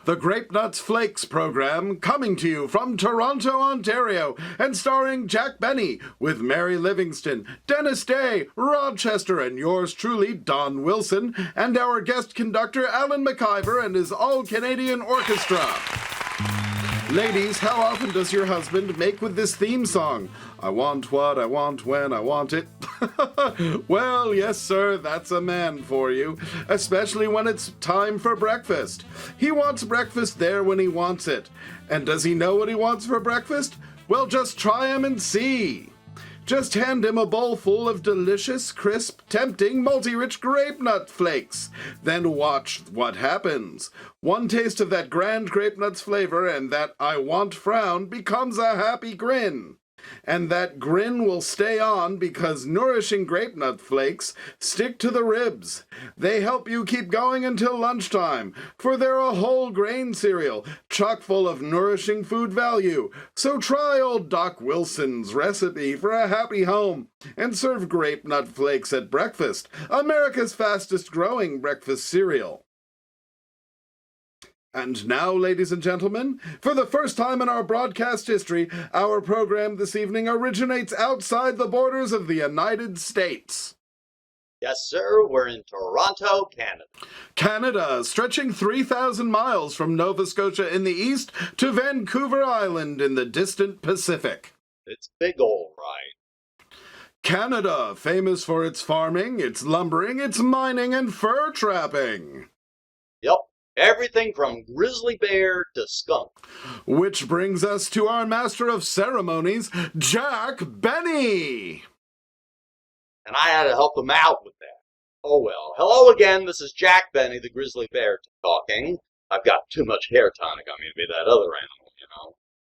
the Grape Nuts Flakes program, coming to you from Toronto, Ontario, and starring Jack Benny, with Mary Livingston, Dennis Day, Rochester, and yours truly, Don Wilson, and our guest conductor, Alan McIver, and his all-Canadian orchestra. Ladies, how often does your husband make with this theme song? I want what I want when I want it. Well, yes, sir, that's a man for you, especially when it's time for breakfast. He wants breakfast there when he wants it. And does he know what he wants for breakfast? Well, just try him and see. Just hand him a bowl full of delicious, crisp, tempting, multi-rich grape nut flakes. Then watch what happens. One taste of that grand grape nuts flavor and that I want frown becomes a happy grin. And that grin will stay on because nourishing grape nut flakes stick to the ribs. They help you keep going until lunchtime, for they're a whole grain cereal, chock full of nourishing food value. So try old Doc Wilson's recipe for a happy home and serve grape nut flakes at breakfast, America's fastest growing breakfast cereal. And now, ladies and gentlemen, for the first time in our broadcast history, our program this evening originates outside the borders of the United States. Yes, sir, we're in Toronto, Canada. Canada, stretching 3,000 miles from Nova Scotia in the east to Vancouver Island in the distant Pacific. It's big, all right. Canada, famous for its farming, its lumbering, its mining, and fur trapping. Yep. Everything from grizzly bear to skunk. Which brings us to our master of ceremonies, Jack Benny. And I had to help him out with that. Oh well. Hello again, this is Jack Benny, the grizzly bear, talking. I've got too much hair tonic on me to be that other animal, you know.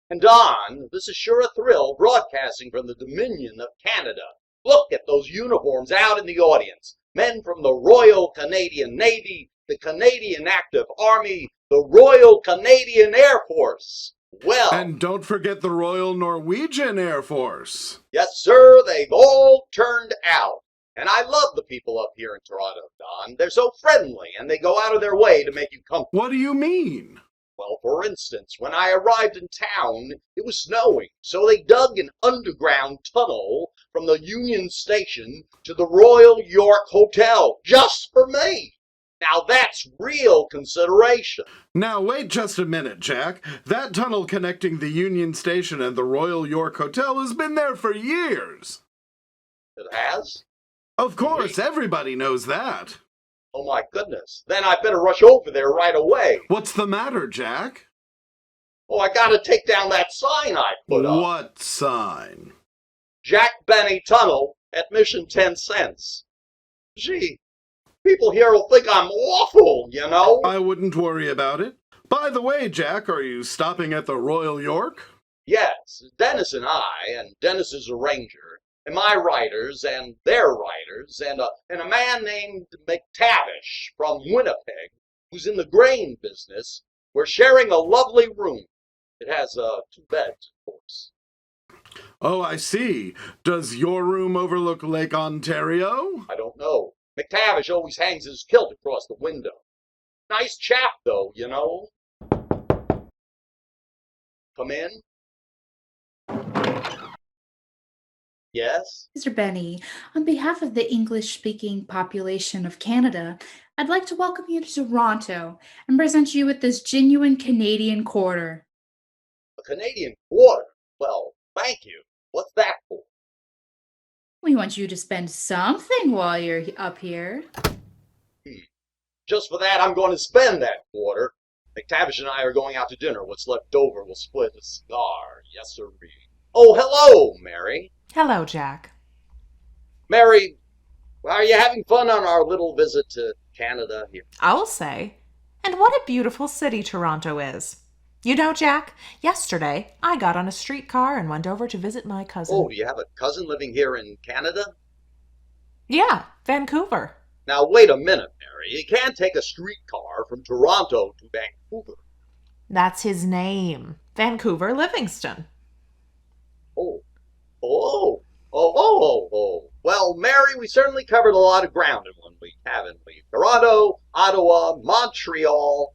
And Don, this is sure a thrill, broadcasting from the Dominion of Canada. Look at those uniforms out in the audience. Men from the Royal Canadian Navy, the Canadian Active Army, the Royal Canadian Air Force. Well, and don't forget the Royal Norwegian Air Force. Yes, sir, they've all turned out. And I love the people up here in Toronto, Don. They're so friendly, and they go out of their way to make you comfortable. What do you mean? Well, for instance, when I arrived in town, it was snowing, so they dug an underground tunnel from the Union Station to the Royal York Hotel, just for me. Now that's real consideration. Now wait just a minute, Jack. That tunnel connecting the Union Station and the Royal York Hotel has been there for years. It has? Of course, everybody knows that. Oh my goodness. Then I better rush over there right away. What's the matter, Jack? Oh, I gotta take down that sign I put up. What sign? Jack Benny Tunnel, admission 10 cents. Gee. People here will think I'm awful, you know? I wouldn't worry about it. By the way, Jack, are you stopping at the Royal York? Yes, Dennis and I, and Dennis is a ranger, and my riders, and their riders, and a man named McTavish from Winnipeg, who's in the grain business, we're sharing a lovely room. It has 2 beds, of course. Oh, I see. Does your room overlook Lake Ontario? I don't know. McTavish always hangs his kilt across the window. Nice chap, though, you know. Come in. Yes? Mr. Benny, on behalf of the English-speaking population of Canada, I'd like to welcome you to Toronto and present you with this genuine Canadian quarter. A Canadian quarter? Well, thank you. What's that for? We want you to spend something while you're up here. Just for that, I'm going to spend that quarter. McTavish and I are going out to dinner. What's left over, we'll split a cigar. Yes, sir. Oh, hello, Mary. Hello, Jack. Mary, are you having fun on our little visit to Canada here? I'll say. And what a beautiful city Toronto is. You know, Jack, yesterday I got on a streetcar and went over to visit my cousin. Oh, do you have a cousin living here in Canada? Yeah, Vancouver. Now, wait a minute, Mary. You can't take a streetcar from Toronto to Vancouver. That's his name. Vancouver Livingston. Oh. Well, Mary, we certainly covered a lot of ground in 1 week, haven't we? Toronto, Ottawa, Montreal.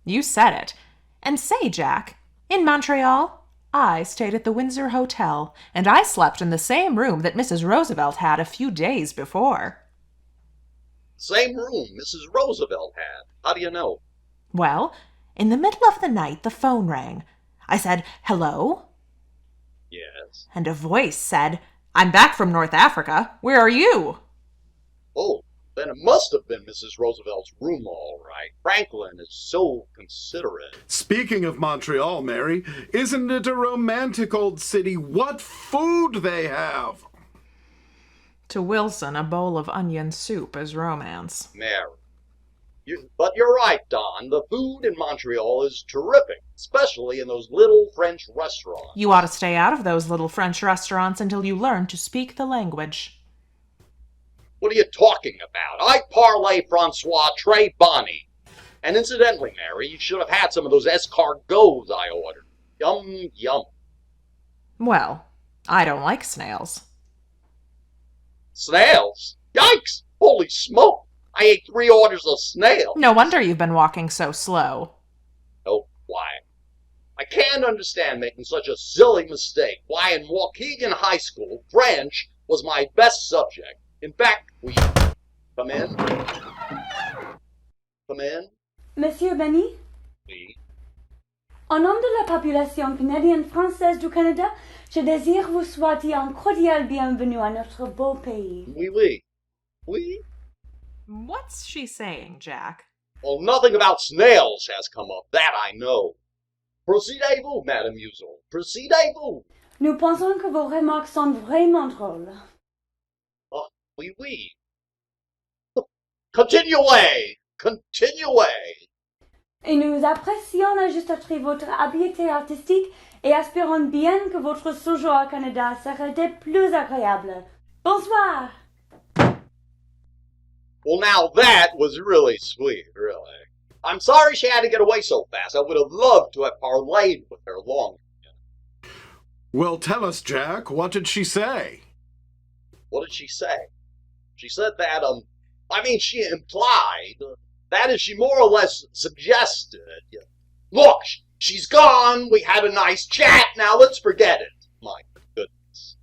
You said it. And say, Jack, in Montreal, I stayed at the Windsor Hotel, and I slept in the same room that Mrs. Roosevelt had a few days before. Same room Mrs. Roosevelt had. How do you know? Well, in the middle of the night, the phone rang. I said, "Hello?" Yes. And a voice said, "I'm back from North Africa. Where are you?" Oh, then it must have been Mrs. Roosevelt's room, all right. Franklin is so considerate. Speaking of Montreal, Mary, isn't it a romantic old city? What food they have! To Wilson, a bowl of onion soup is romance. Mary. But you're right, Don. The food in Montreal is terrific, especially in those little French restaurants. You ought to stay out of those little French restaurants until you learn to speak the language. What are you talking about? I parlay Francois très bonny. And incidentally, Mary, you should have had some of those escargots I ordered. Yum, yum. Well, I don't like snails. Snails? Yikes! Holy smoke! I ate 3 orders of snails. No wonder you've been walking so slow. Oh, why? I can't understand making such a silly mistake. Why, in Waukegan High School, French was my best subject. In fact, we... Come in? Come in? Monsieur Benny, Oui. au nom de la population canadienne-française du Canada, je désire vous souhaiter un cordial bienvenue à notre beau pays. Oui, oui. Oui? What's she saying, Jack? Well, nothing about snails has come up. That I know. Proceedez-vous, Madame Musil. Proceedez-vous. Nous pensons que vos remarques sont vraiment drôles. Oh, oui, oui. Continuez! Continuez! Et nous apprécions à juste titre votre habileté artistique et espérons bien que votre séjour au Canada sera des plus agréables. Bonsoir! Well, now that was really sweet, really. I'm sorry she had to get away so fast. I would have loved to have parlayed with her longer. Well, tell us, Jack, what did she say? What did she say? She said that, she implied, that is, she more or less suggested. Look, she's gone, we had a nice chat, now let's forget it. My goodness.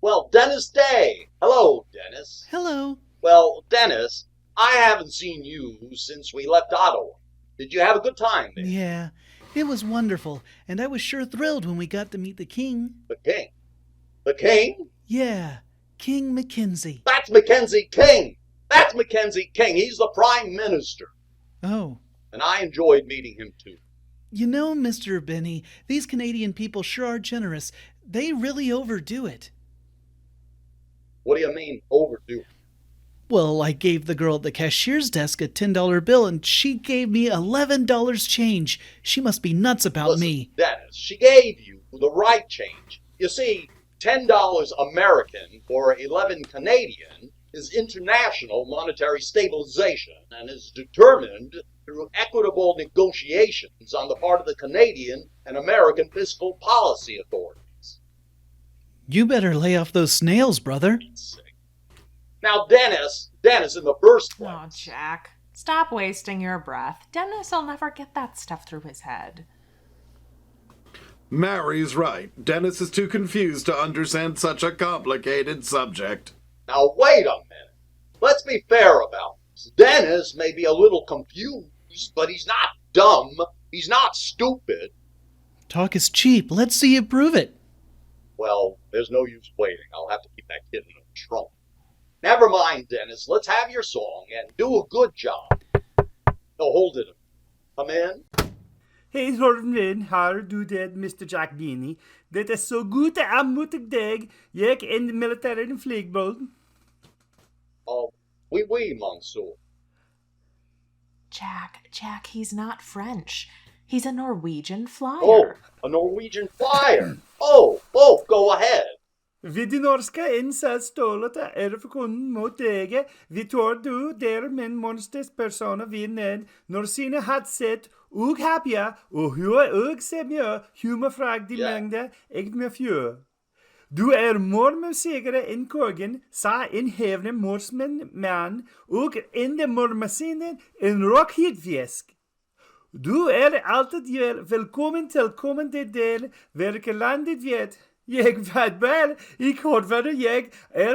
Well, Dennis Day. Hello, Dennis. Hello. Well, Dennis, I haven't seen you since we left Ottawa. Did you have a good time there? Yeah, it was wonderful, and I was sure thrilled when we got to meet the king. The king? The king? Yeah, King Mackenzie. That's Mackenzie King! That's Mackenzie King. He's the Prime Minister. Oh. And I enjoyed meeting him too. You know, Mr. Benny, these Canadian people sure are generous. They really overdo it. What do you mean, overdo? Well, I gave the girl at the cashier's desk a $10 bill, and she gave me $11 change. She must be nuts about Listen, me. Dennis, she gave you the right change. You see, $10 American or 11 Canadian is international monetary stabilization and is determined through equitable negotiations on the part of the Canadian and American fiscal policy authorities. You better lay off those snails, brother. Now, Dennis, in the first place... Oh, Jack, stop wasting your breath. Dennis will never get that stuff through his head. Mary's right. Dennis is too confused to understand such a complicated subject. Now, wait a minute. Let's be fair about this. Dennis may be a little confused, but he's not dumb. He's not stupid. Talk is cheap. Let's see you prove it. Well, there's no use waiting. I'll have to keep that kid in the trunk. Never mind, Dennis. Let's have your song and do a good job. No, hold it. Come in. Hey, Zorvin, how do that, Mr. Jack Beanie? Dit is zo goed aan moet ik dag. Ik in de militaire vliegboot. Oh, oui, oui, monsieur. Jack, he's not French. He's a Norwegian flyer. Oh, a Norwegian flyer. Oh, go ahead. Vi de norske insatsstålet erfkunden mot deg, vi tror du der min monsters persona vi ned, når sine had sett, og happia, og hua og semja, huma frag de mengde, egt med fjø. Du mormusikere in kogen, sa in hevne morsmen man, og in de mormasinen in rockhidviesk. Du alltid välkommen till kommande del, vilket landet vet. Jag vet väl, I kortare jag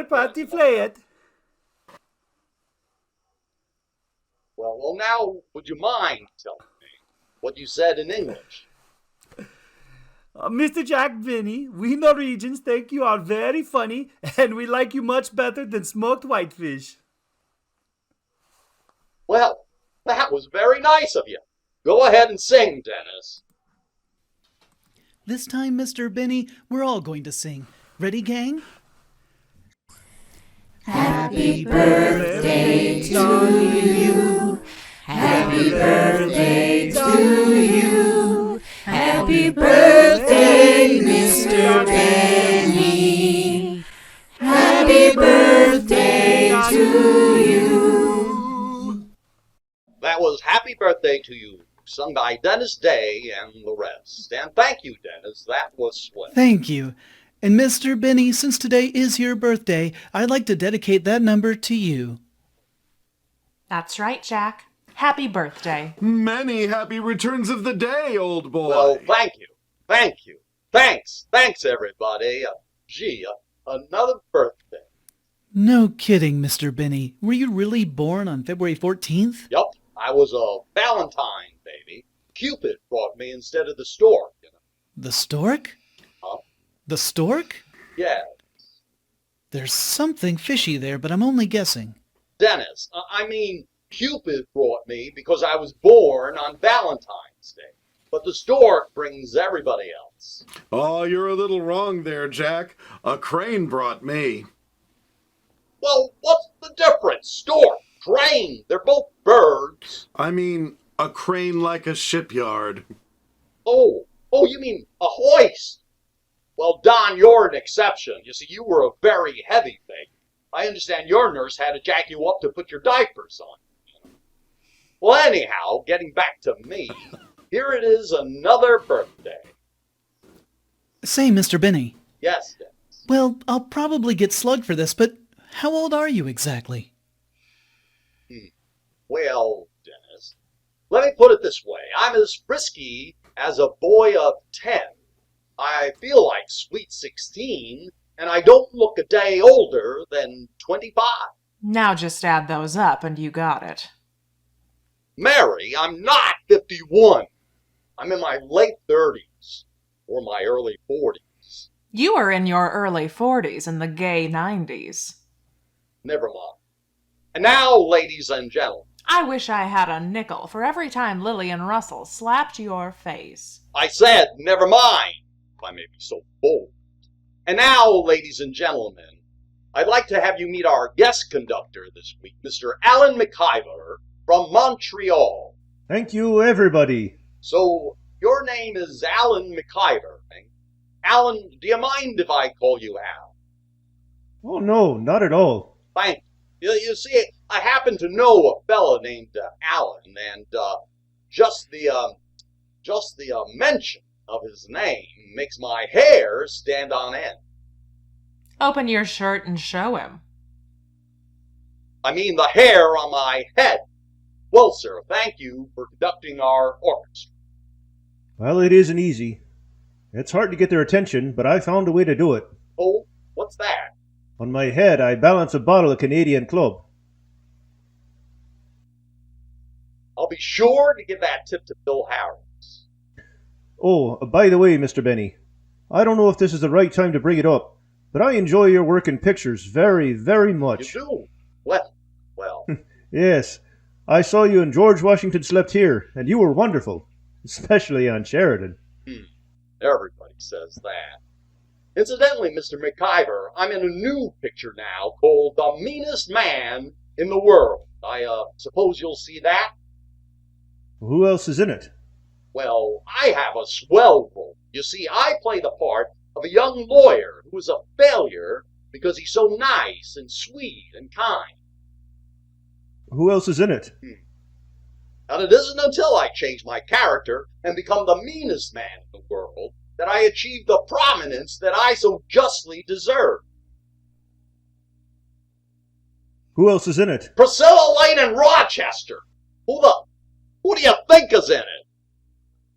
partyfläet. Well, now, would you mind telling me what you said in English? Mr. Jack Benny, we Norwegians think you are very funny, and we like you much better than smoked whitefish. Well, that was very nice of you. Go ahead and sing, Dennis. This time, Mr. Benny, we're all going to sing. Ready, gang? Happy birthday to you. Happy birthday to you. Happy birthday, Mr. Benny. Happy birthday to you. That was Happy Birthday to You, sung by Dennis Day and the rest. And thank you, Dennis. That was swell. Thank you. And Mr. Benny, since today is your birthday, I'd like to dedicate that number to you. That's right, Jack. Happy birthday. Many happy returns of the day, old boy. Well, thank you. Thank you. Thanks, everybody. Another birthday. No kidding, Mr. Benny. Were you really born on February 14th? Yup, I was a Valentine baby. Cupid brought me instead of the stork, you know. The stork? Huh? The stork? Yeah. There's something fishy there, but I'm only guessing. Dennis, I mean, Cupid brought me because I was born on Valentine's Day. But the stork brings everybody else. Oh, you're a little wrong there, Jack. A crane brought me. Well, what's the difference? Stork, crane, they're both birds. I mean, a crane like a shipyard. Oh, you mean a hoist? Well, Don, you're an exception. You see, you were a very heavy thing. I understand your nurse had to jack you up to put your diapers on. Well, anyhow, getting back to me, here it is, another birthday. Say, Mr. Benny. Yes, Dennis. Well, I'll probably get slugged for this, but how old are you exactly? Well, Dennis, let me put it this way. I'm as frisky as a boy of 10. I feel like sweet 16, and I don't look a day older than 25. Now just add those up and you got it. Mary, I'm not 51. I'm in my late 30s, or my early 40s. You were in your early 40s in the gay 90s. Never mind. And now, ladies and gentlemen, I wish I had a nickel for every time Lillian Russell slapped your face. I said never mind, if I may be so bold. And now, ladies and gentlemen, I'd like to have you meet our guest conductor this week, Mr. Alan McIver from Montreal. Thank you, everybody. So, your name is Alan McIver, eh? Alan, do you mind if I call you Al? Oh, no, not at all. Thank you. You see, I happen to know a fellow named Alan, and just the mention of his name makes my hair stand on end. Open your shirt and show him. I mean the hair on my head. Well, sir, thank you for conducting our orchestra. Well, it isn't easy. It's hard to get their attention, but I found a way to do it. Oh, what's that? On my head, I balance a bottle of Canadian Club. I'll be sure to give that tip to Bill Harris. Oh, by the way, Mr. Benny, I don't know if this is the right time to bring it up, but I enjoy your work in pictures very, very much. You do? Well. Yes, I saw you in George Washington Slept Here, and you were wonderful, especially on Sheridan. Everybody says that. Incidentally, Mr. McIver, I'm in a new picture now called The Meanest Man in the World. I suppose you'll see that? Who else is in it? Well, I have a swell role. You see, I play the part of a young lawyer who is a failure because he's so nice and sweet and kind. Who else is in it? And it isn't until I change my character and become the meanest man in the world that I achieve the prominence that I so justly deserve. Who else is in it? Priscilla Lane and Rochester. Who do you think is in it?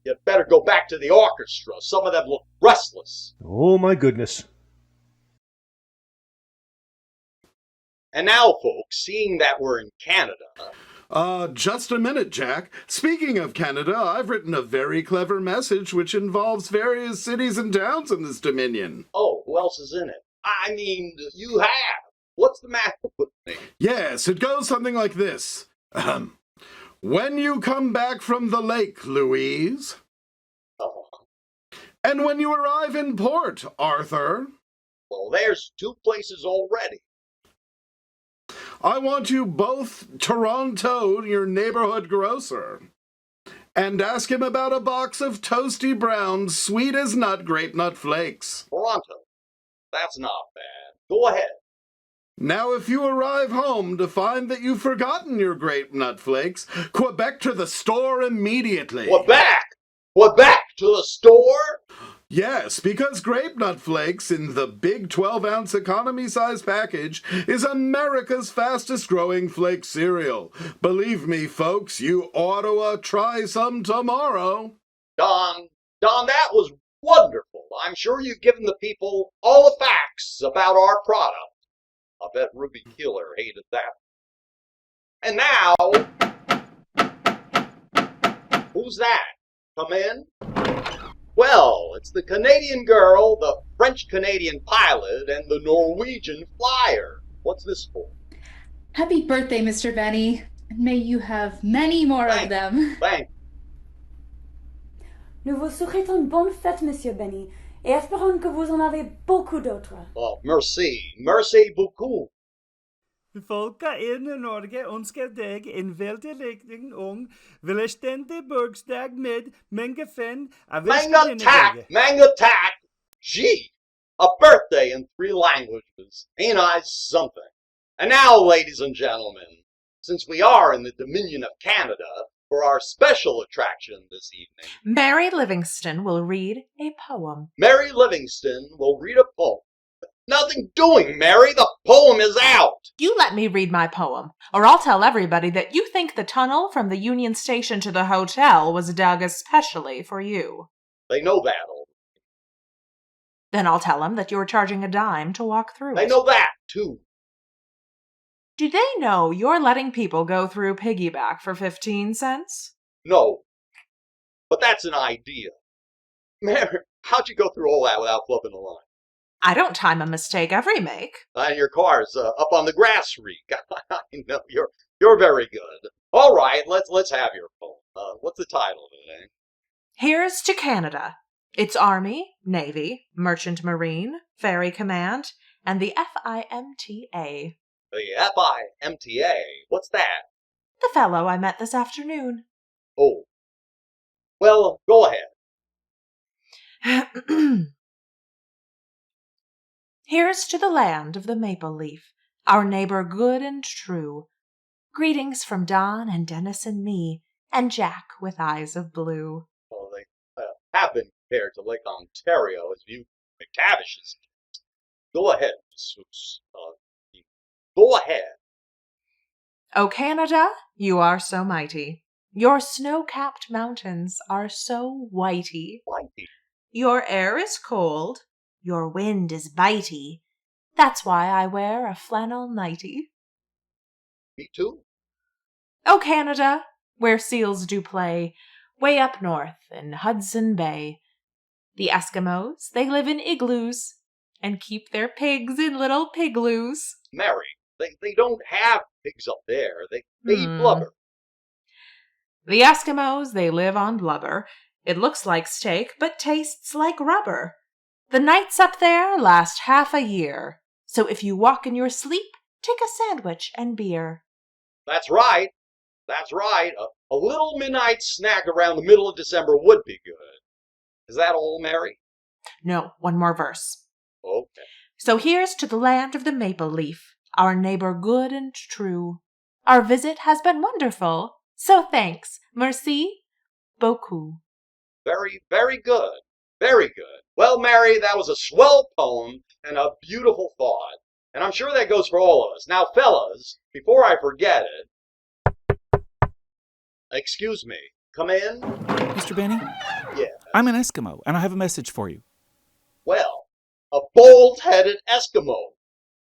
You'd better go back to the orchestra. Some of them look restless. Oh, my goodness. And now, folks, seeing that we're in Canada... Just a minute, Jack. Speaking of Canada, I've written a very clever message which involves various cities and towns in this dominion. Oh, who else is in it? I mean, you have. What's the matter with me? Yes, it goes something like this. When you come back from the lake, Louise. Oh, And when you arrive in port, Arthur. well, there's 2 places already. I want you both Toronto, your neighborhood grocer, and ask him about a box of toasty brown, sweet as nut grape nut flakes. Toronto. That's not bad. Go ahead. Now, if you arrive home to find that you've forgotten your grape nut flakes, Quebec to the store immediately. Quebec! Quebec to the store? Yes, because grape nut flakes in the big 12-ounce economy size package is America's fastest growing flake cereal. Believe me, folks, you ought to try some tomorrow. Don, that was wonderful. I'm sure you've given the people all the facts about our product. I bet Ruby Keeler hated that. And now, who's that? Come in? Well, it's the Canadian girl, the French-Canadian pilot, and the Norwegian flyer. What's this for? Happy birthday, Mr. Benny, and may you have many more of them. Thank Nous vous souhaitons bonne fête, Monsieur Benny, et espérons que vous en avez beaucoup d'autres. Oh, merci. Merci beaucoup. Folka in Norge ønsker deg en veldig lykkelig ung, velständig bursdag med mange fan av Manga tack. Gee, a birthday in 3 languages. Ain't I something? And now, ladies and gentlemen, since we are in the Dominion of Canada, for our special attraction this evening, Mary Livingston will read a poem. Mary Livingston will read a poem. Nothing doing, Mary. The poem is out. You let me read my poem, or I'll tell everybody that you think the tunnel from the Union Station to the hotel was dug especially for you. They know that already. Then I'll tell them that you're charging a dime to walk through They it. know that, too. Do they know you're letting people go through piggyback for 15 cents? No. But that's an idea. Mary, how'd you go through all that without flipping the line? I don't time a mistake every make. And your car's up on the grass reek. I know you're very good. All right, let's have your poem. What's the title of it, eh? Here's to Canada. Its Army, Navy, Merchant Marine, Ferry Command, and the FIMTA. The FIMTA. What's that? The fellow I met this afternoon. Oh. Well, go ahead. Here's to the land of the maple leaf, our neighbor good and true. Greetings from Don and Dennis and me, and Jack with eyes of blue. Well, they have been compared to Lake Ontario as viewed from McTavish's. Go ahead, Miss Seuss. Go ahead. O Canada, you are so mighty. Your snow-capped mountains are so whitey. Whitey. Your air is cold. Your wind is bitey. That's why I wear a flannel nightie. Me too. O Canada, where seals do play, way up north in Hudson Bay. The Eskimos, they live in igloos and keep their pigs in little pigloos. Mary, they don't have pigs up there. They eat blubber. The Eskimos, they live on blubber. It looks like steak, but tastes like rubber. The nights up there last half a year. So if you walk in your sleep, take a sandwich and beer. That's right. That's right. A little midnight snack around the middle of December would be good. Is that all, Mary? No, one more verse. Okay. So here's to the land of the maple leaf, our neighbor good and true. Our visit has been wonderful, so thanks, merci beaucoup. Very, very good. Very good. Well, Mary, that was a swell poem and a beautiful thought. And I'm sure that goes for all of us. Now, fellas, before I forget it, excuse me, come in? Mr. Benny, Yeah. I'm an Eskimo, and I have a message for you. Well, a bald-headed Eskimo.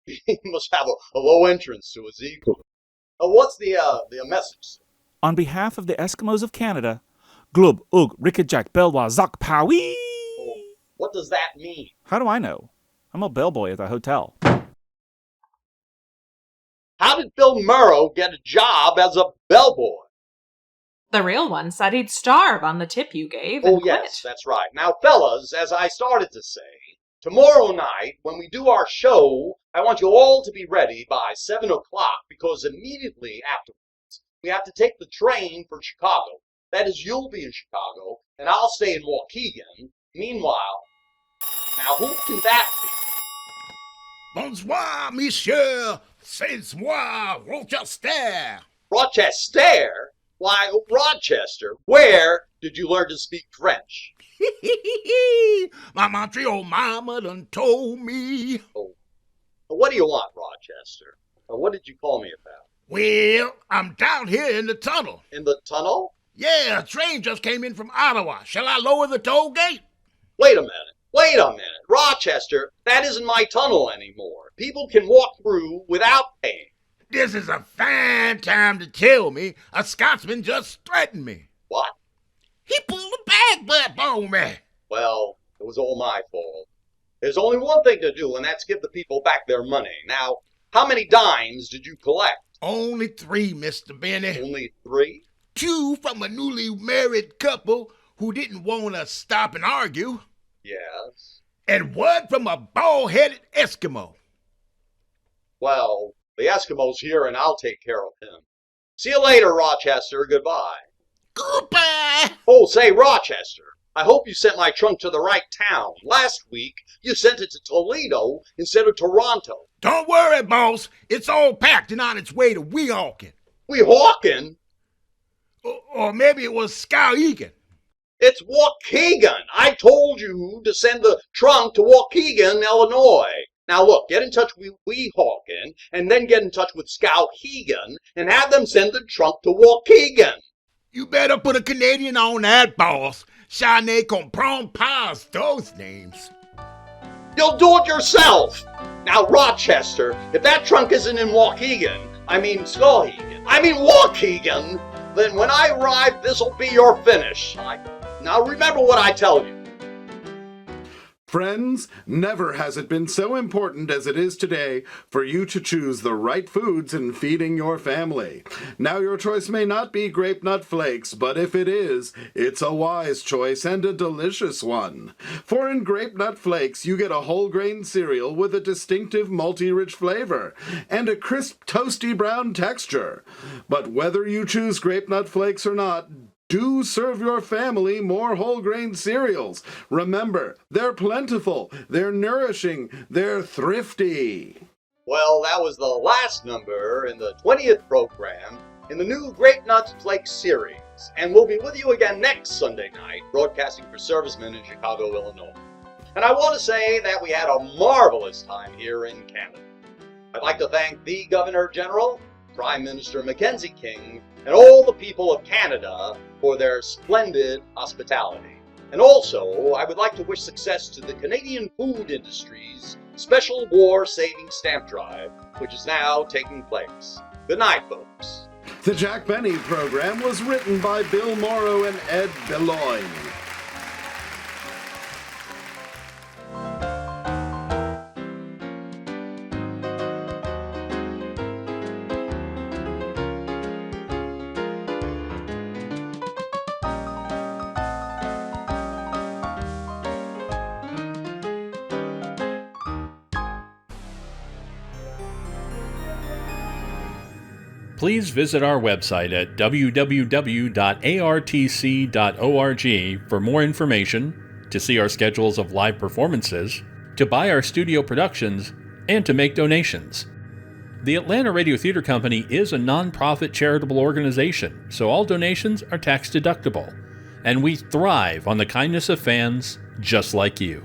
He must have a low entrance to his ego. What's the message, sir? On behalf of the Eskimos of Canada, Glub Ug Rickajak Belwa Zok Powie. Oh, what does that mean? How do I know? I'm a bellboy at the hotel. How did Bill Murrow get a job as a bellboy? The real one said he'd starve on the tip you gave and Oh, quit. yes, that's right. Now, fellas, as I started to say, tomorrow night, when we do our show, I want you all to be ready by 7 o'clock, because immediately afterwards, we have to take the train for Chicago. That is, you'll be in Chicago, and I'll stay in Waukegan. Meanwhile, now who can that be? Bonsoir, monsieur. C'est moi, Rochester. Rochester? Why, Rochester, where did you learn to speak French? My Montreal mama done told me. Oh, what do you want, Rochester? Or what did you call me about? Well, I'm down here in the tunnel. In the tunnel? Yeah, a train just came in from Ottawa. Shall I lower the toll gate? Wait a minute. Wait a minute. Rochester, that isn't my tunnel anymore. People can walk through without paying. This is a fine time to tell me a Scotsman just threatened me. What? He pulled a bag butt on me. Well, it was all my fault. There's only one thing to do, and that's give the people back their money. Now, how many dimes did you collect? Only 3, Mr. Benny. Only 3? 2 from a newly married couple who didn't want to stop and argue. Yes. And 1 from a bald-headed Eskimo. Well, the Eskimo's here, and I'll take care of him. See you later, Rochester. Goodbye. Goodbye. Oh, say, Rochester, I hope you sent my trunk to the right town. Last week, you sent it to Toledo instead of Toronto. Don't worry, boss. It's all packed and on its way to Weehawken. Weehawken? Or maybe it was Skowhegan. It's Waukegan. I told you to send the trunk to Waukegan, Illinois. Now look, get in touch with Weehawken, and then get in touch with Skowhegan, and have them send the trunk to Waukegan. You better put a Canadian on that, boss. Ça ne comprend pas those names. You'll do it yourself. Now, Rochester, if that trunk isn't in Waukegan, Waukegan, then when I arrive, this'll be your finish. Now remember what I tell you. Friends, never has it been so important as it is today for you to choose the right foods in feeding your family. Now, your choice may not be grape nut flakes, but if it is, it's a wise choice and a delicious one. For in grape nut flakes, you get a whole grain cereal with a distinctive multi-rich flavor and a crisp, toasty brown texture. But whether you choose grape nut flakes or not, do serve your family more whole grain cereals. Remember, they're plentiful, they're nourishing, they're thrifty. Well, that was the last number in the 20th program in the new Grape Nuts Flakes series. And we'll be with you again next Sunday night, broadcasting for servicemen in Chicago, Illinois. And I want to say that we had a marvelous time here in Canada. I'd like to thank the Governor General, Prime Minister Mackenzie King, and all the people of Canada for their splendid hospitality. And also, I would like to wish success to the Canadian food industry's Special War Savings Stamp Drive, which is now taking place. Good night, folks. The Jack Benny program was written by Bill Morrow and Ed Beloin. Please visit our website at www.artc.org for more information, to see our schedules of live performances, to buy our studio productions, and to make donations. The Atlanta Radio Theater Company is a non-profit charitable organization, so all donations are tax deductible, and we thrive on the kindness of fans just like you.